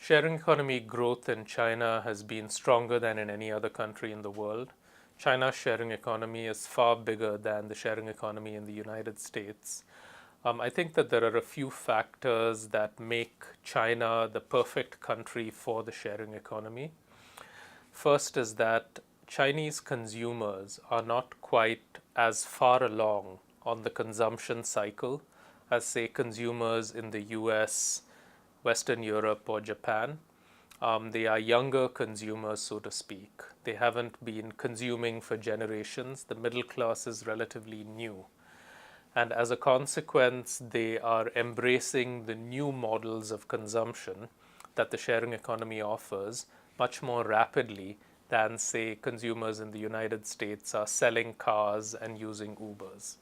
Sharing economy growth in China has been stronger than in any other country in the world. China's sharing economy is far bigger than the sharing economy in the United States. I think that there are a few factors that make China the perfect country for the sharing economy. First is that Chinese consumers are not quite as far along on the consumption cycle as, say, consumers in the US, Western Europe, or Japan. They are younger consumers, so to speak. They haven't been consuming for generations. The middle class is relatively new. And as a consequence, they are embracing the new models of consumption that the sharing economy offers much more rapidly than, say, consumers in the United States are selling cars and using Ubers.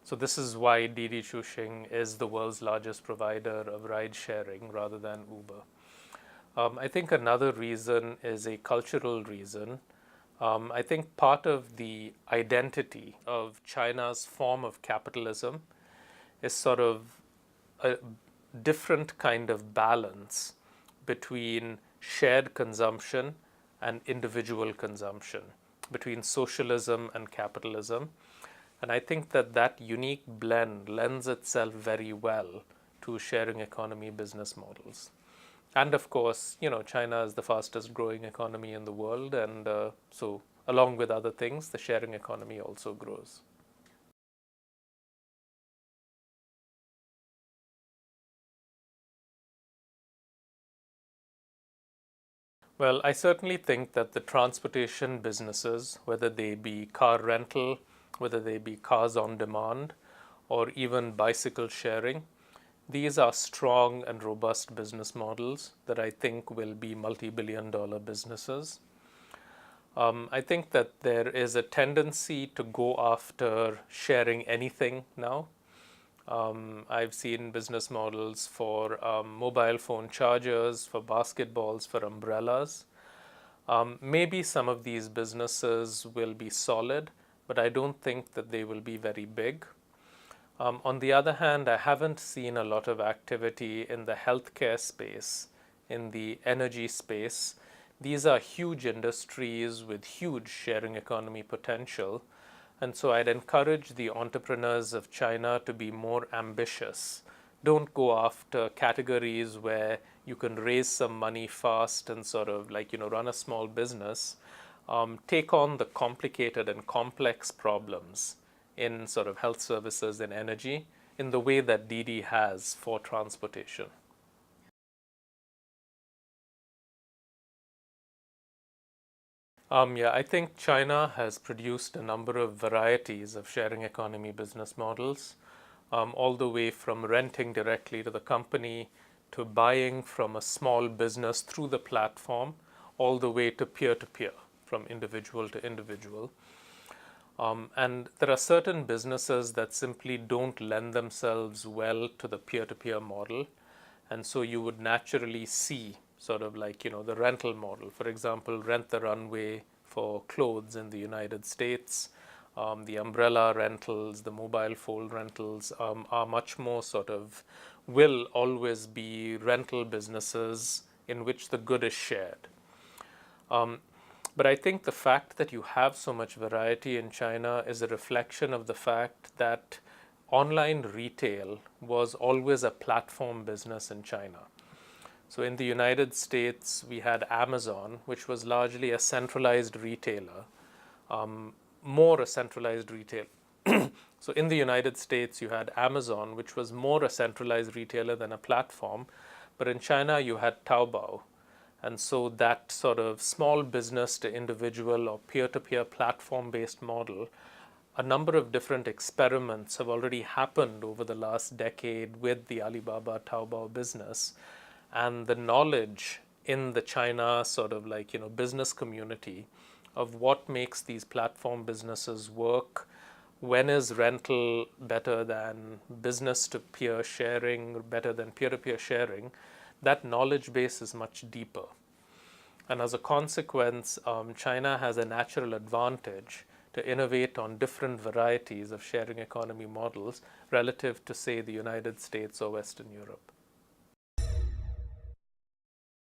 So this is why Didi Chuxing is the world's largest provider of ride sharing rather than Uber. I think another reason is a cultural reason. I think part of the identity of China's form of capitalism is sort of a different kind of balance between shared consumption and individual consumption, between socialism and capitalism. And I think that that unique blend lends itself very well to sharing economy business models. And of course, China is the fastest growing economy in the world, and so along with other things, the sharing economy also grows. Well, I certainly think that the transportation businesses, whether they be car rental, whether they be cars on demand, or even bicycle sharing, these are strong and robust business models that I think will be multi-billion-dollar businesses. I think that there is a tendency to go after sharing anything now. I've seen business models for mobile phone chargers, for basketballs, for umbrellas. Maybe some of these businesses will be solid, but I don't think that they will be very big. On the other hand, I haven't seen a lot of activity in the healthcare space, in the energy space. These are huge industries with huge sharing economy potential. And so I'd encourage the entrepreneurs of China to be more ambitious. Don't go after categories where you can raise some money fast and sort of run a small business. Take on the complicated and complex problems in sort of health services and energy in the way that Didi has for transportation. Yeah, I think China has produced a number of varieties of sharing economy business models, all the way from renting directly to the company to buying from a small business through the platform, all the way to peer-to-peer, from individual to individual. And there are certain businesses that simply don't lend themselves well to the peer-to-peer model. And so you would naturally see sort of the rental model. For example, Rent the Runway for clothes in the United States. The umbrella rentals, the mobile phone rentals are much more will always be rental businesses in which the good is shared. But I think the fact that you have so much variety in China is a reflection of the fact that online retail was always a platform business in China. So in the United States, we had Amazon, which was largely a centralized retailer, more a centralized retailer. So in the United States, you had Amazon, which was more a centralized retailer than a platform. But in China, you had Taobao. And so that sort of small business to individual or peer-to-peer platform-based model, a number of different experiments have already happened over the last decade with the Alibaba Taobao business. And the knowledge in the China business community of what makes these platform businesses work, when is rental better than business to peer sharing, better than peer-to-peer sharing, that knowledge base is much deeper. And as a consequence, China has a natural advantage to innovate on different varieties of sharing economy models relative to, say, the United States or Western Europe.